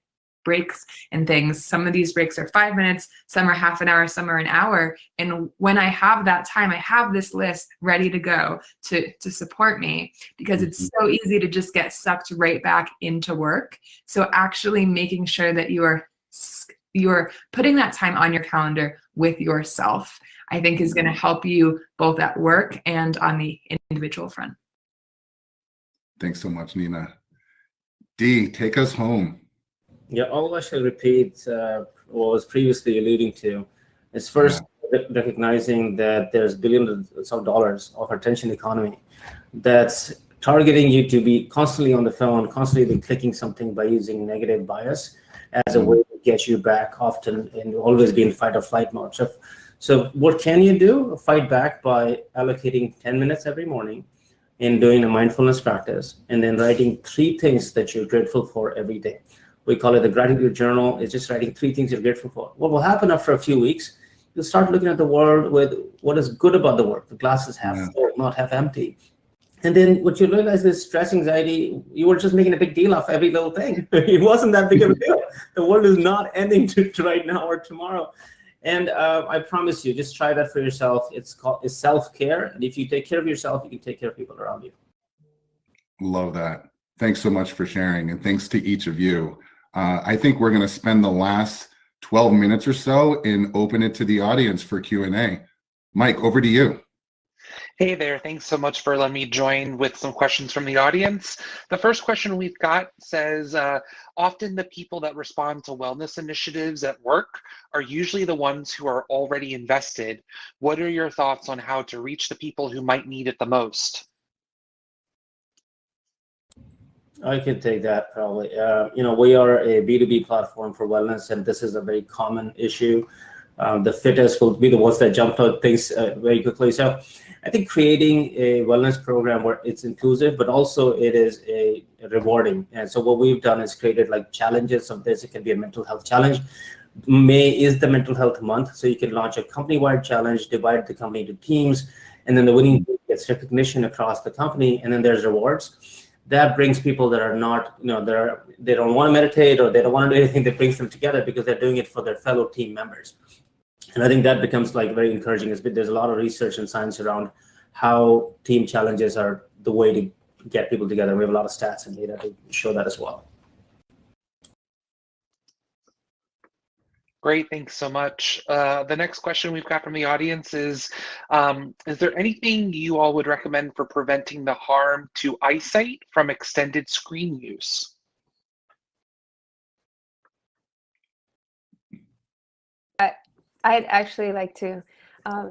breaks and things. Some of these breaks are 5 minutes, some are half an hour, some are an hour. And when I have that time, I have this list ready to go to support me, because it's so easy to just get sucked right back into work. So actually making sure that you're putting that time on your calendar with yourself, I think is going to help you both at work and on the individual front. Thanks so much, Nina. Dee, take us home. Yeah, all I shall repeat what was previously alluding to is first recognizing that there's billions of dollars of attention economy that's targeting you to be constantly on the phone, constantly clicking something by using negative bias as a way to get you back often and always be in fight or flight mode. So what can you do? Fight back by allocating 10 minutes every morning and doing a mindfulness practice, and then writing 3 things that you're grateful for every day. We call it the gratitude journal. It's just writing 3 things you're grateful for. What will happen after a few weeks, you'll start looking at the world with what is good about the world. The glass is half full, not half empty. And then what you realize is stress, anxiety, you were just making a big deal of every little thing. It wasn't that big of a deal. The world is not ending to right now or tomorrow. And I promise you, just try that for yourself. It's self-care. And if you take care of yourself, you can take care of people around you. Love that. Thanks so much for sharing. And thanks to each of you. I think we're going to spend the last 12 minutes or so and open it to the audience for Q&A. Mike, over to you. Hey there, thanks so much for letting me join with some questions from the audience. The first question we've got says, often the people that respond to wellness initiatives at work are usually the ones who are already invested. What are your thoughts on how to reach the people who might need it the most? I can take that probably. We are a B2B platform for wellness, and this is a very common issue. The fittest will be the ones that jump out things very quickly. So I think creating a wellness program where it's inclusive, but also it is a rewarding. And so what we've done is created like challenges of this. It can be a mental health challenge. May is the mental health month. So you can launch a company-wide challenge, divide the company into teams, and then the winning team gets recognition across the company, and then there's rewards. That brings people that are not, they don't want to meditate or they don't want to do anything, that brings them together because they're doing it for their fellow team members. And I think that becomes like very encouraging. There's a lot of research and science around how team challenges are the way to get people together. We have a lot of stats and data to show that as well. Great, thanks so much. The next question we've got from the audience is there anything you all would recommend for preventing the harm to eyesight from extended screen use? I'd actually like to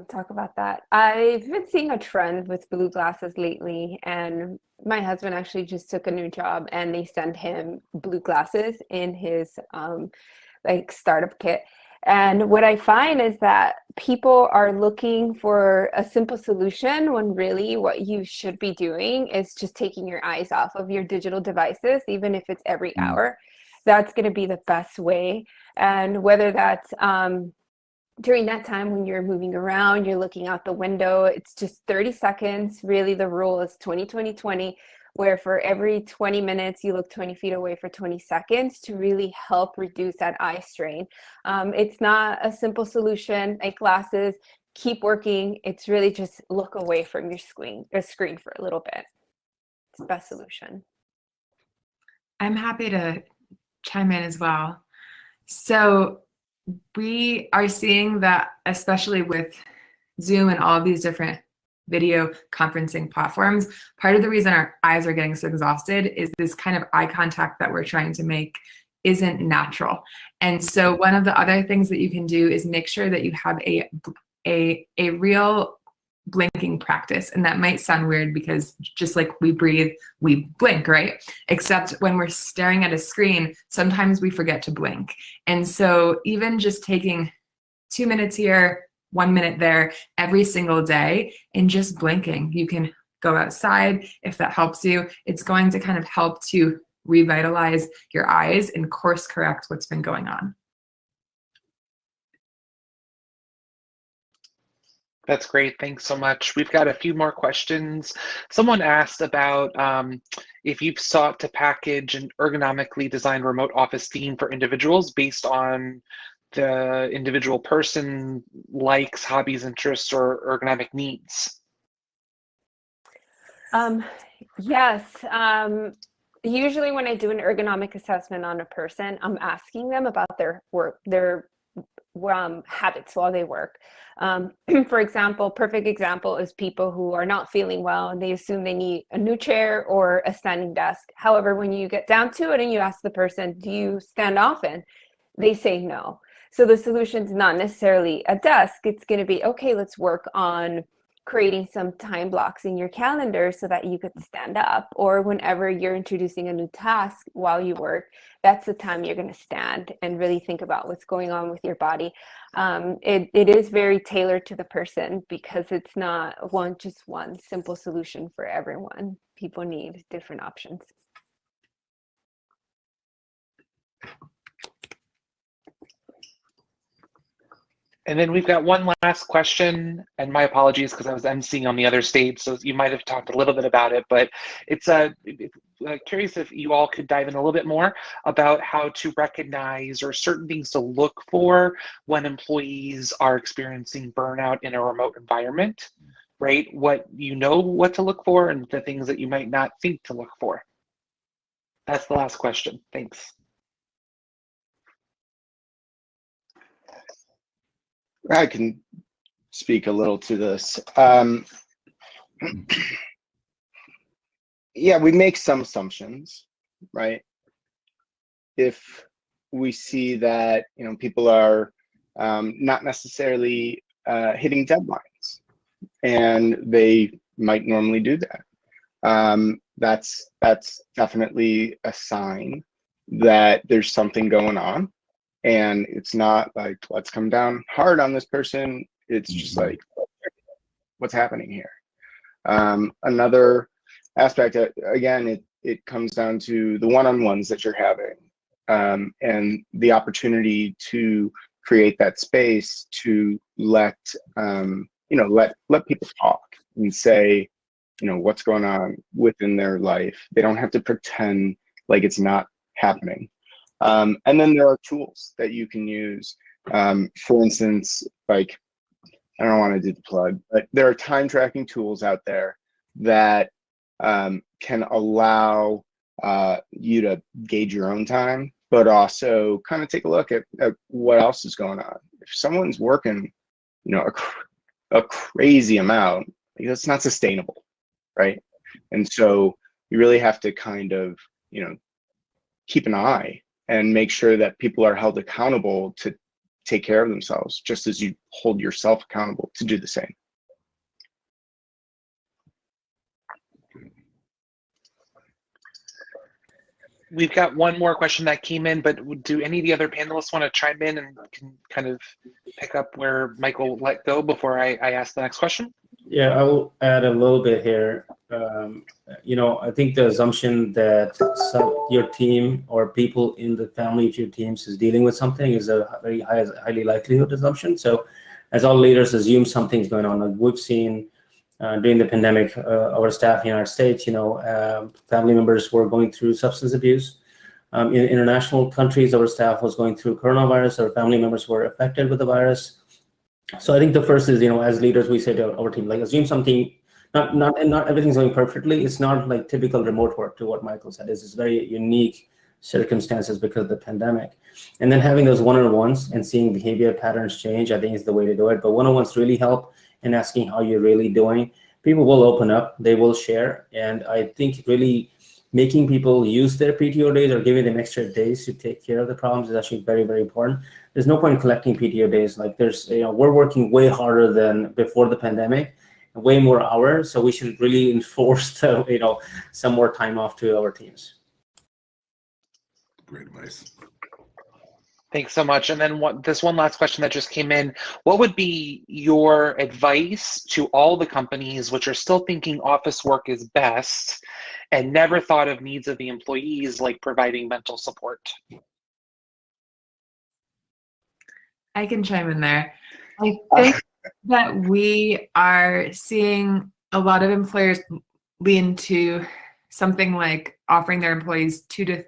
talk about that. I've been seeing a trend with blue glasses lately, and my husband actually just took a new job and they sent him blue glasses in his like startup kit. And what I find is that people are looking for a simple solution when really what you should be doing is just taking your eyes off of your digital devices, even if it's every hour. That's going to be the best way. And whether that's during that time when you're moving around, you're looking out the window, it's just 30 seconds. Really, the rule is 20-20-20, where for every 20 minutes, you look 20 feet away for 20 seconds to really help reduce that eye strain. It's not a simple solution like glasses. Keep working. It's really just look away from your screen for a little bit. It's the best solution. I'm happy to chime in as well. So we are seeing that, especially with Zoom and all of these different video conferencing platforms, part of the reason our eyes are getting so exhausted is this kind of eye contact that we're trying to make isn't natural. And so one of the other things that you can do is make sure that you have a real blinking practice. And that might sound weird because just like we breathe, we blink, right? Except when we're staring at a screen, sometimes we forget to blink. And so even just taking 2 minutes here, 1 minute there every single day and just blinking, you can go outside if that helps you. It's going to kind of help to revitalize your eyes and course correct what's been going on. That's great. Thanks so much. We've got a few more questions. Someone asked about if you've sought to package an ergonomically designed remote office theme for individuals based on the individual person likes, hobbies, interests, or ergonomic needs. Yes. Usually when I do an ergonomic assessment on a person, I'm asking them about their work, their habits while they work. For example, perfect example is people who are not feeling well and they assume they need a new chair or a standing desk. However, when you get down to it and you ask the person, do you stand often? They say no. So the solution is not necessarily a desk. It's going to be, okay, let's work on creating some time blocks in your calendar so that you could stand up, or whenever you're introducing a new task while you work, that's the time you're going to stand and really think about what's going on with your body. It is very tailored to the person because it's not just one simple solution for everyone. People need different options. And then we've got one last question, and my apologies because I was emceeing on the other stage, so you might have talked a little bit about it, but it's curious if you all could dive in a little bit more about how to recognize or certain things to look for when employees are experiencing burnout in a remote environment, right? What to look for and the things that you might not think to look for. That's the last question. Thanks. I can speak a little to this. Yeah, we make some assumptions, right? If we see that people are not necessarily hitting deadlines, and they might normally do that, that's definitely a sign that there's something going on. And it's not like, let's come down hard on this person. It's just like, what's happening here? Another aspect, again, it comes down to the one-on-ones that you're having, and the opportunity to create that space to let people talk and say, what's going on within their life. They don't have to pretend like it's not happening. And then there are tools that you can use. For instance, like, I don't want to do the plug, but there are time tracking tools out there that can allow you to gauge your own time, but also kind of take a look at what else is going on. If someone's working, a crazy amount, that's not sustainable, right? And so you really have to kind of, keep an eye and make sure that people are held accountable to take care of themselves, just as you hold yourself accountable to do the same. We've got one more question that came in, but do any of the other panelists want to chime in and can kind of pick up where Michael let go before I ask the next question? Yeah, I will add a little bit here. You know, I think the assumption that your team or people in the family of your teams is dealing with something is a very highly likelihood assumption. So as all leaders assume something's going on, like we've seen during the pandemic, our staff in the United States, you know, family members were going through substance abuse. In international countries, our staff was going through coronavirus. Our family members were affected with the virus. So I think the first is, you know, as leaders, we say to our team, like, assume something. Not everything's going perfectly. It's not like typical remote work, to what Michael said. It's very unique circumstances because of the pandemic. And then having those one-on-ones and seeing behavior patterns change, I think is the way to do it. But one-on-ones really help in asking how you're really doing. People will open up, they will share. And I think really making people use their PTO days or giving them extra days to take care of the problems is actually very, very important. There's no point in collecting PTO days. Like there's, you know, we're working way harder than before the pandemic, way more hours. So we should really enforce the, you know, some more time off to our teams. Great advice. Thanks so much. And then this one last question that just came in, what would be your advice to all the companies which are still thinking office work is best and never thought of needs of the employees, like providing mental support? I can chime in there. I think that we are seeing a lot of employers lean to something like offering their employees 2 to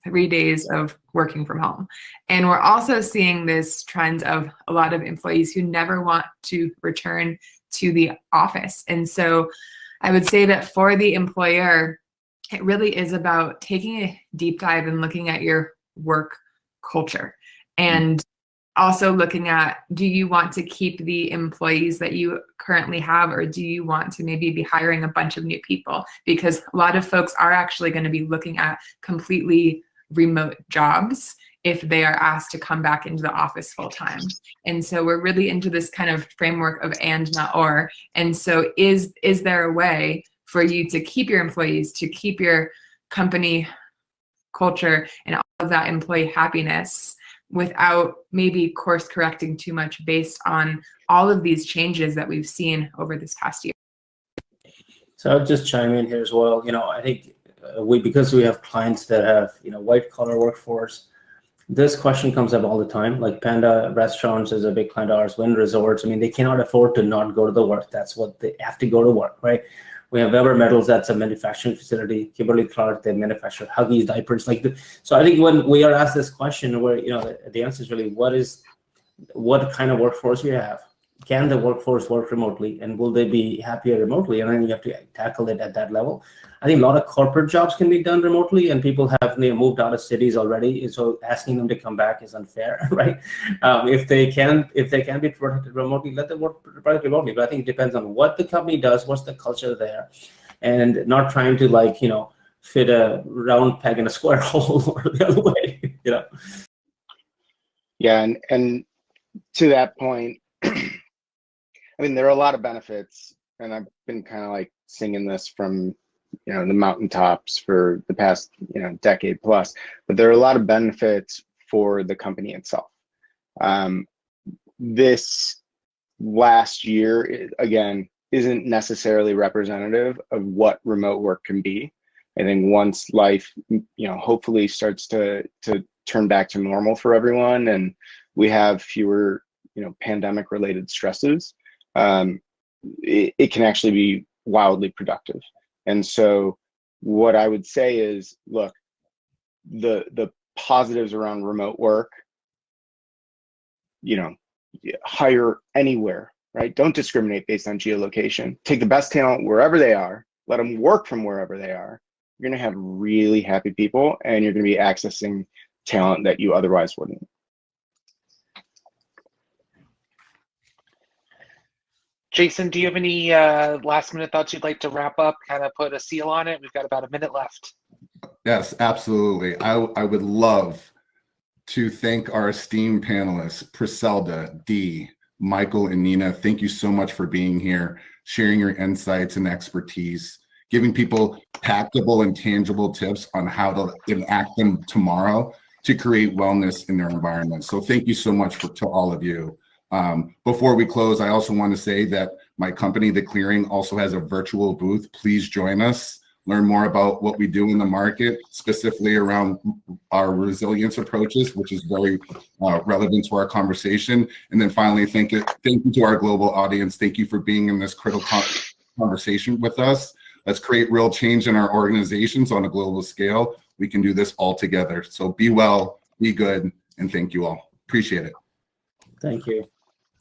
3 days of working from home. And we're also seeing this trend of a lot of employees who never want to return to the office. And so I would say that for the employer, it really is about taking a deep dive and looking at your work culture. And also looking at, do you want to keep the employees that you currently have, or do you want to maybe be hiring a bunch of new people? Because a lot of folks are actually going to be looking at completely remote jobs if they are asked to come back into the office full time. And so we're really into this kind of framework of and, not or. And so is there a way for you to keep your employees, to keep your company culture and all of that employee happiness without maybe course correcting too much based on all of these changes that we've seen over this past year? So I'll just chime in here as well. You know, I think because we have clients that have, you know, white collar workforce, this question comes up all the time. Like Panda Restaurants is a big client of ours, Wynn Resorts. I mean, they cannot afford to not go to the work. That's what they have to go to work, right? We have Weber Metals, that's a manufacturing facility. Kimberly-Clark, they manufacture Huggies, diapers. So I think when we are asked this question, where, you know, the answer is really what kind of workforce you have. Can the workforce work remotely, and will they be happier remotely? And then you have to tackle it at that level. I think a lot of corporate jobs can be done remotely, and people have moved out of cities already. So asking them to come back is unfair, right? If they can be protected remotely, let them work remotely. But I think it depends on what the company does, what's the culture there, and not trying to, like, you know, fit a round peg in a square hole or the other way, you know. Yeah, and to that point, I mean, there are a lot of benefits, and I've been kind of like singing this from, you know, the mountaintops for the past, you know, decade plus, but there are a lot of benefits for the company itself. This last year, again, isn't necessarily representative of what remote work can be. I think once life, you know, hopefully starts to turn back to normal for everyone, and we have fewer, you know, pandemic related stresses, it can actually be wildly productive. And so what I would say is, look, the positives around remote work, you know, hire anywhere, right? Don't discriminate based on geolocation. Take the best talent wherever they are, let them work from wherever they are. You're going to have really happy people, and you're going to be accessing talent that you otherwise wouldn't. Jason, do you have any last minute thoughts you'd like to wrap up, kind of put a seal on it? We've got about a minute left. Yes, absolutely. I would love to thank our esteemed panelists, PRICELDA, Dee, Michael, and Nina. Thank you so much for being here, sharing your insights and expertise, giving people tactable and tangible tips on how to enact them tomorrow to create wellness in their environment. So thank you so much to all of you. Before we close, I also want to say that my company, The Clearing, also has a virtual booth. Please join us. Learn more about what we do in the market, specifically around our resilience approaches, which is very relevant to our conversation. And then finally, thank you to our global audience. Thank you for being in this critical conversation with us. Let's create real change in our organizations on a global scale. We can do this all together. So be well, be good, and thank you all. Appreciate it. Thank you.